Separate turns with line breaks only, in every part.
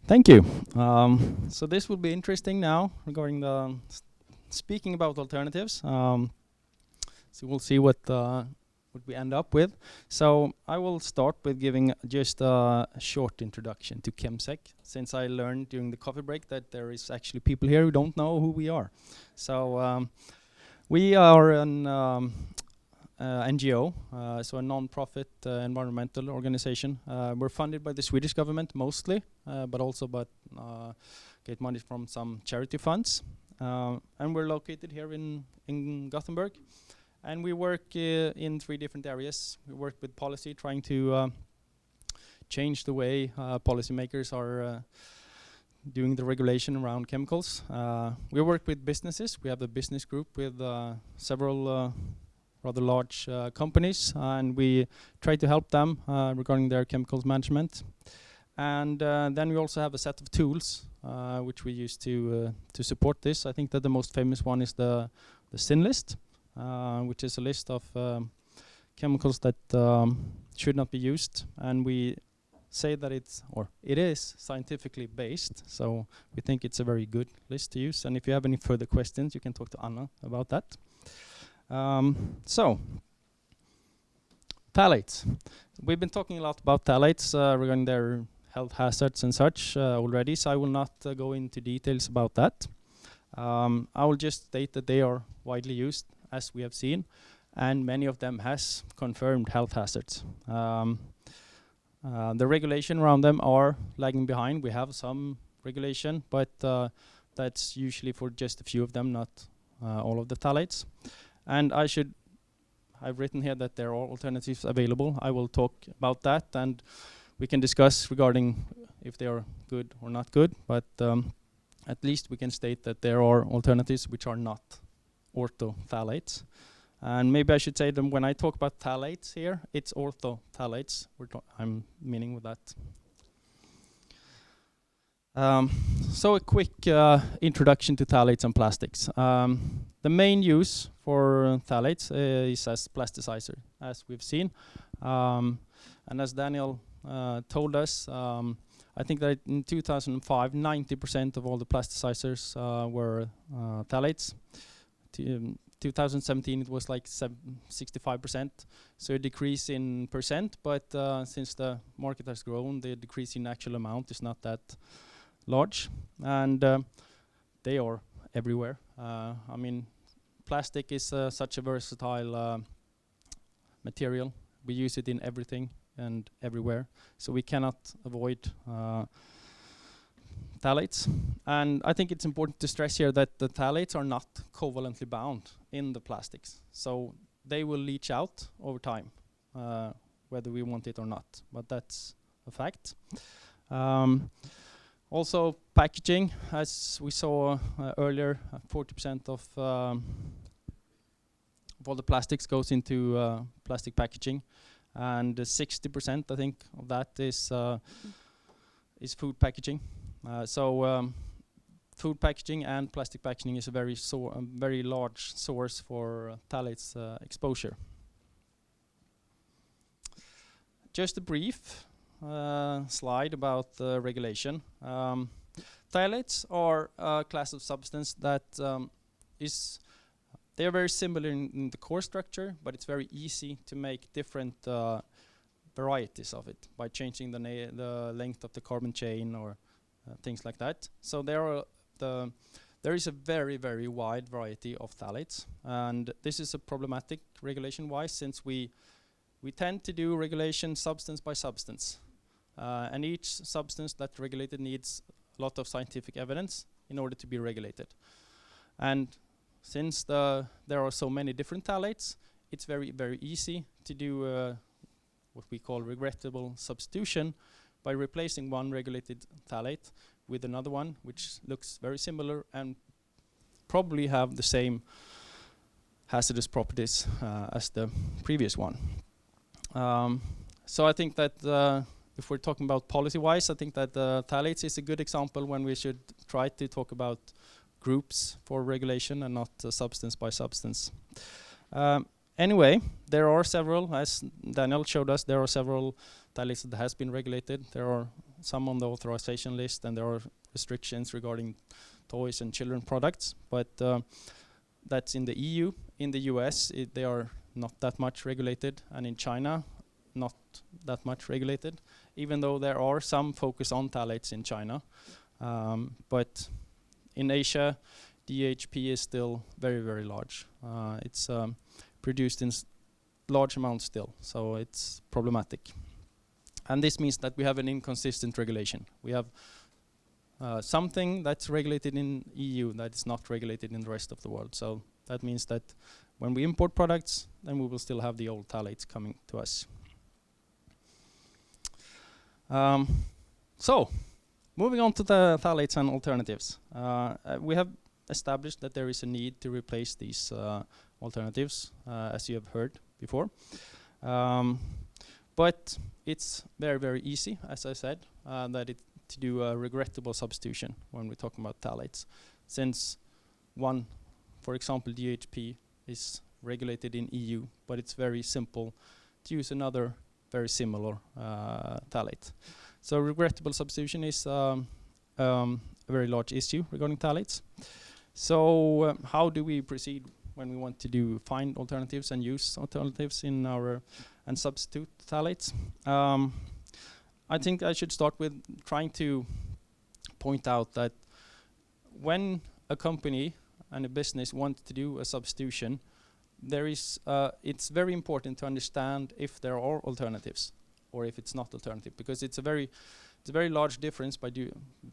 Thank you. So this will be interesting now regarding the speaking about alternatives. So we'll see what we end up with. So I will start with giving just a short introduction to ChemSec, since I learned during the coffee break that there is actually people here who don't know who we are. So we are an NGO, so a non-profit environmental organization. We're funded by the Swedish government mostly, but also get money from some charity funds. And we're located here in Gothenburg. And we work in 3 different areas. We work with policy, trying to change the way policymakers are doing the regulation around chemicals. We work with businesses. We have a business group with several rather large companies, and we try to help them regarding their chemicals management. And then we also have a set of tools which we use to support this. I think that the most famous one is the SIN list, which is a list of chemicals that should not be used, and we say that it is scientifically based, so we think it's a very good list to use. And if you have any further questions, you can talk to Anna about that. So, phthalates. We've been talking a lot about phthalates regarding their health hazards and such already, so I will not go into details about that. I will just state that they are widely used, as we have seen, and many of them has confirmed health hazards. The regulation around them are lagging behind. We have some regulation, but that's usually for just a few of them, not all of the phthalates. And I've written here that there are alternatives available. I will talk about that, and we can discuss regarding if they are good or not good, but at least we can state that there are alternatives which are not orthophthalates. And maybe I should say that when I talk about phthalates here, it's orthophthalates I'm meaning with that. So a quick introduction to phthalates and plastics. The main use for phthalates is as plasticizer, as we've seen. And as Daniel told us, I think that in 2005, 90% of all the plasticizers were phthalates. 2017 it was like 65%, so a decrease in percent, but since the market has grown, the decrease in actual amount is not that large, and they are everywhere. I mean, plastic is such a versatile material. We use it in everything and everywhere, so we cannot avoid phthalates. And I think it's important to stress here that the phthalates are not covalently bound in the plastics, so they will leach out over time, whether we want it or not, but that's a fact. Also packaging, as we saw earlier, 40% of all the plastics goes into plastic packaging, and 60% I think of that is food packaging. So food packaging and plastic packaging is a very large source for phthalates exposure. Just a brief slide about the regulation. Phthalates are a class of substance that they are very similar in the core structure, but it's very easy to make different varieties of it by changing the length of the carbon chain or things like that. So there is a very, very wide variety of phthalates, and this is a problematic regulation-wise, since we tend to do regulation substance by substance, and each substance that's regulated needs a lot of scientific evidence in order to be regulated. And since there are so many different phthalates, it's very, very easy to do what we call regrettable substitution by replacing one regulated phthalate with another one which looks very similar and probably have the same hazardous properties as the previous one. So I think that if we're talking about policy-wise, I think that phthalates is a good example when we should try to talk about groups for regulation and not substance by substance. Anyway, there are several, as Daniel showed us, there are several phthalates that has been regulated. There are some on the authorization list, and there are restrictions regarding toys and children products, but that's in the EU. In the US, they are not that much regulated, and in China, not that much regulated, even though there are some focus on phthalates in China. But in Asia, DHP is still very, very large. It's produced in large amounts still, so it's problematic. And this means that we have an inconsistent regulation. We have something that's regulated in EU that is not regulated in the rest of the world. So that means that when we import products, then we will still have the old phthalates coming to us. So, moving on to the phthalates and alternatives. We have established that there is a need to replace these alternatives, as you have heard before. But it's very, very easy, as I said, to do a regrettable substitution when we're talking about phthalates. Since one, for example, DHP is regulated in EU, but it's very simple to use another very similar phthalate. So regrettable substitution is a very large issue regarding phthalates. So how do we proceed when we want to find alternatives and use alternatives in our and substitute phthalates? I think I should start with trying to point out that when a company and a business wants to do a substitution, it's very important to understand if there are alternatives or if it's not alternative, because it's a very large difference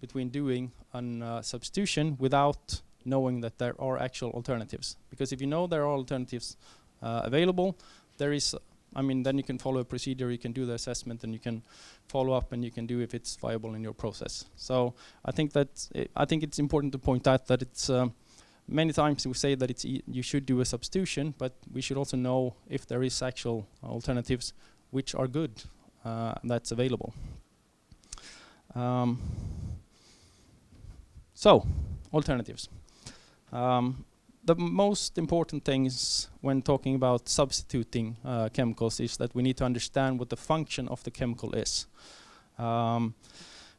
between doing a substitution without knowing that there are actual alternatives. Because if you know there are alternatives available, then you can follow a procedure, you can do the assessment, and you can follow up, and you can do if it's viable in your process. So I think it's important to point out that it's many times we say that you should do a substitution, but we should also know if there is actual alternatives which are good that's available. So alternatives. The most important things when talking about substituting chemicals is that we need to understand what the function of the chemical is.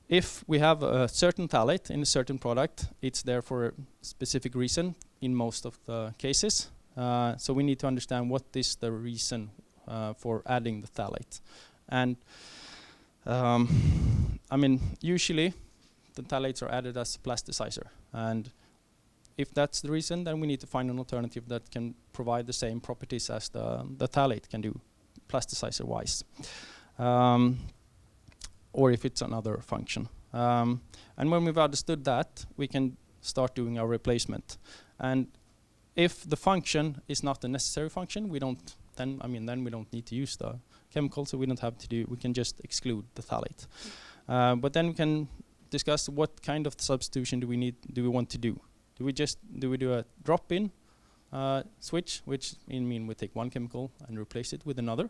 If we have a certain phthalate in a certain product, it's there for a specific reason in most of the cases. So we need to understand what is the reason for adding the phthalate. And usually the phthalates are added as plasticizer. And if that's the reason, then we need to find an alternative that can provide the same properties as the phthalate can do, plasticizer-wise. Or if it's another function. And when we've understood that, we can start doing our replacement. And if the function is not a necessary function, then we don't need to use the chemical, so we can just exclude the phthalate. But then we can discuss what kind of substitution do we want to do. Do we do a drop-in switch, which we take one chemical and replace it with another,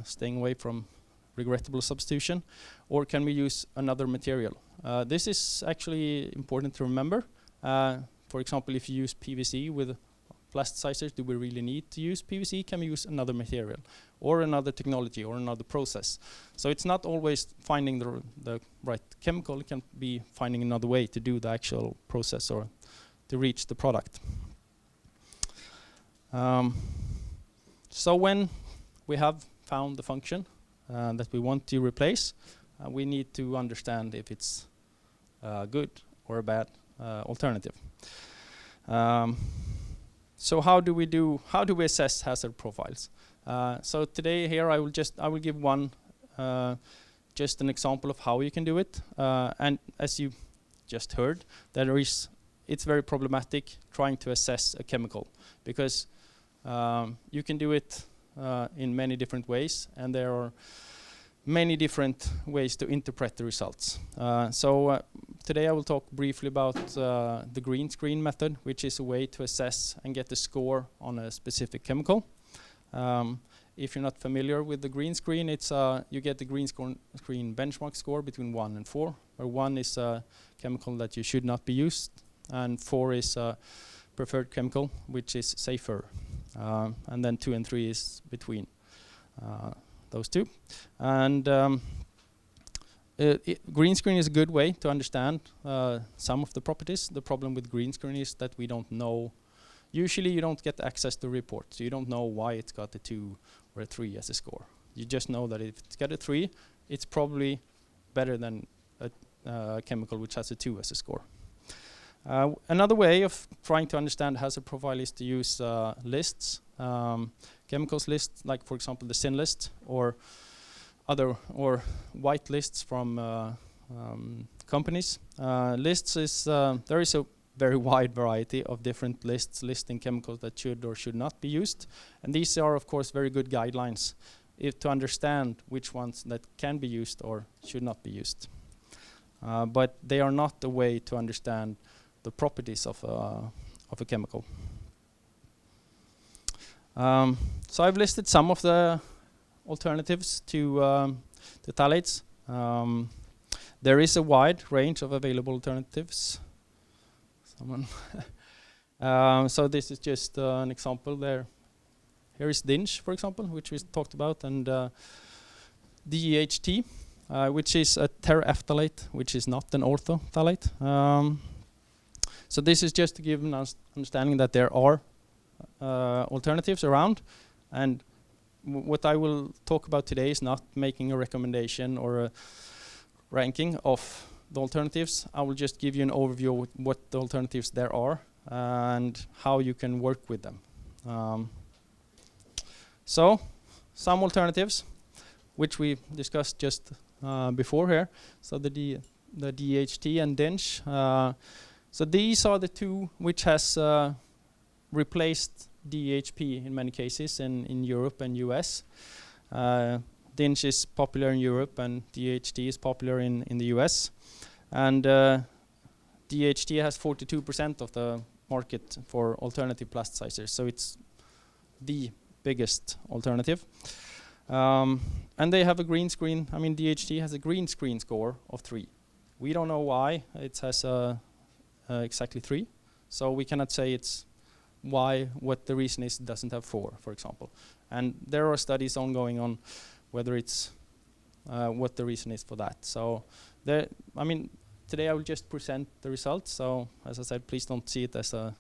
staying away from regrettable substitution, or can we use another material? This is actually important to remember. For example, if you use PVC with plasticizers, do we really need to use PVC? Can we use another material or another technology or another process? So it's not always finding the right chemical. It can be finding another way to do the actual process or to reach the product. So when we have found the function that we want to replace, we need to understand if it's a good or a bad alternative. So how do we assess hazard profiles? So today here I will give one just an example of how you can do it. And as you just heard, it's very problematic trying to assess a chemical, because you can do it in many different ways, and there are many different ways to interpret the results. So today I will talk briefly about the green screen method, which is a way to assess and get a score on a specific chemical. If you're not familiar with the green screen, you get the green screen benchmark score between 1 and 4, where 1 is a chemical that you should not be used, and 4 is a preferred chemical, which is safer. And then 2 and 3 is between those two. And green screen is a good way to understand some of the properties. The problem with green screen is that we don't know. Usually you don't get access to reports. You don't know why it's got a 2 or a 3 as a score. You just know that if it's got a 3, it's probably better than a chemical which has a 2 as a score. Another way of trying to understand hazard profile is to use lists, chemicals lists, like for example the SIN list, or white lists from companies. Lists is there is a very wide variety of different lists listing chemicals that should or should not be used, and these are of course very good guidelines to understand which ones that can be used or should not be used. But they are not a way to understand the properties of a chemical. So I've listed some of the alternatives to the phthalates. There is a wide range of available alternatives. So this is just an example there. Here is DINCH, for example, which we talked about, and DEHT, which is a terephthalate, which is not an orthophthalate. So this is just to give an understanding that there are alternatives around, and what I will talk about today is not making a recommendation or a ranking of the alternatives. I will just give you an overview of what the alternatives there are and how you can work with them. So some alternatives which we discussed just before here. So the DHT and DINCH. So these are the two which has replaced DHP in many cases in Europe and US. DINCH is popular in Europe and DHT is popular in the US. And DHT has 42% of the market for alternative plasticizers, so it's the biggest alternative. And they have a green screen. I mean, DHT has a green screen score of 3. We don't know why it has exactly 3, so we cannot say it's what the reason is it doesn't have 4, for example. And there are studies ongoing on whether it's what the reason is for that. So I mean, today I will just present the results. So as I said, please don't see it as a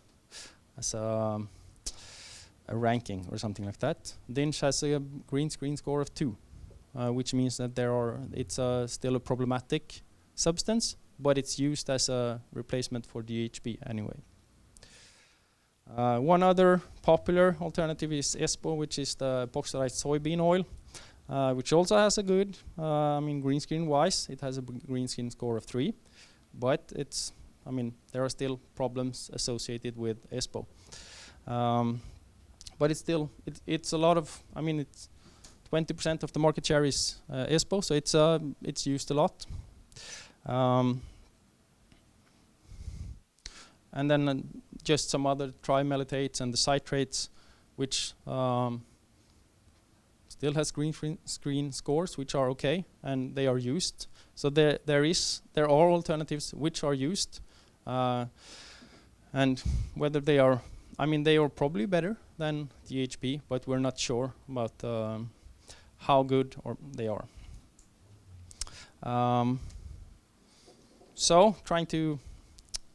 ranking or something like that. DINCH has a green screen score of 2, which means that it's still a problematic substance, but it's used as a replacement for DHP anyway. One other popular alternative is ESPO, which is the epoxidized soybean oil, which also has a good, I mean, green screen wise, it has a green screen score of 3, but there are still problems associated with ESPO. But it's a lot of, it's 20% of the market share is ESPO, so it's used a lot. And then just some other trimelatates and the citrates, which still has green screen scores, which are okay, and they are used. So there are alternatives which are used, and whether they are, they are probably better than DHP, but we're not sure about how good they are. So trying to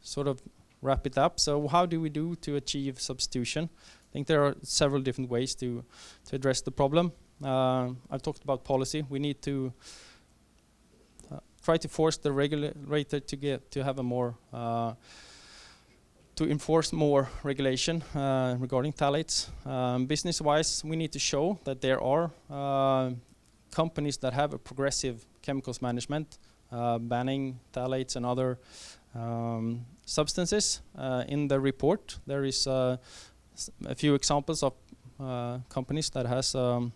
sort of wrap it up. So how do we do to achieve substitution? I think there are several different ways to address the problem. I've talked about policy. We need to try to force the regulator to have a more to enforce more regulation regarding phthalates. Business-wise, we need to show that there are companies that have a progressive chemicals management, banning phthalates and other substances. In the report, there is a few examples of companies that has a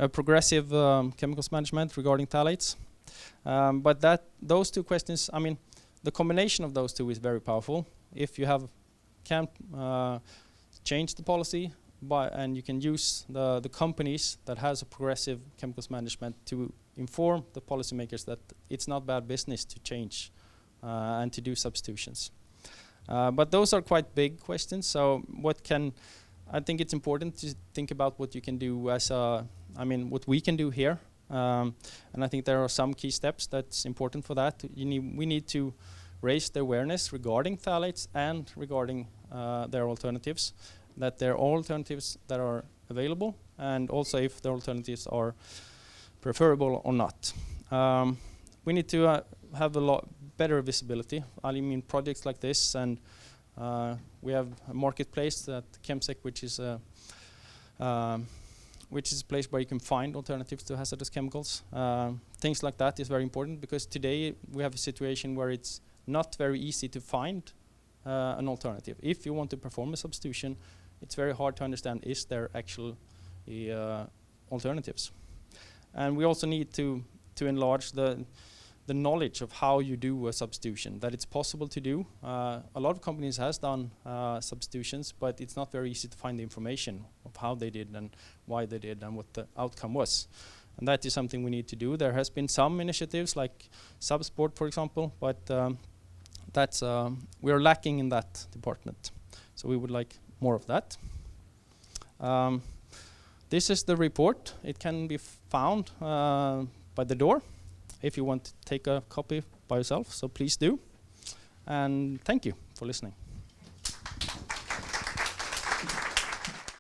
progressive chemicals management regarding phthalates. But those two questions, the combination of those two is very powerful. If you can change the policy, and you can use the companies that has a progressive chemicals management to inform the policymakers that it's not bad business to change and to do substitutions. But those are quite big questions. So I think it's important to think about what you can do as what we can do here And I think there are some key steps that's important for that. We need to raise the awareness regarding phthalates and regarding their alternatives, that there are alternatives that are available, and also if the alternatives are preferable or not. We need to have a lot better visibility. I mean, projects like this, and we have a marketplace at ChemSec, which is a place where you can find alternatives to hazardous chemicals. Things like that is very important, because today we have a situation where it's not very easy to find an alternative. If you want to perform a substitution, it's very hard to understand, is there actually alternatives? And we also need to enlarge the knowledge of how you do a substitution, that it's possible to do. A lot of companies has done substitutions, but it's not very easy to find the information of how they did and why they did and what the outcome was. And that is something we need to do. There has been some initiatives like Subsport, for example, but that's we are lacking in that department. So we would like more of that. This is the report. It can be found by the door if you want to take a copy by yourself, so please do. And thank you for listening.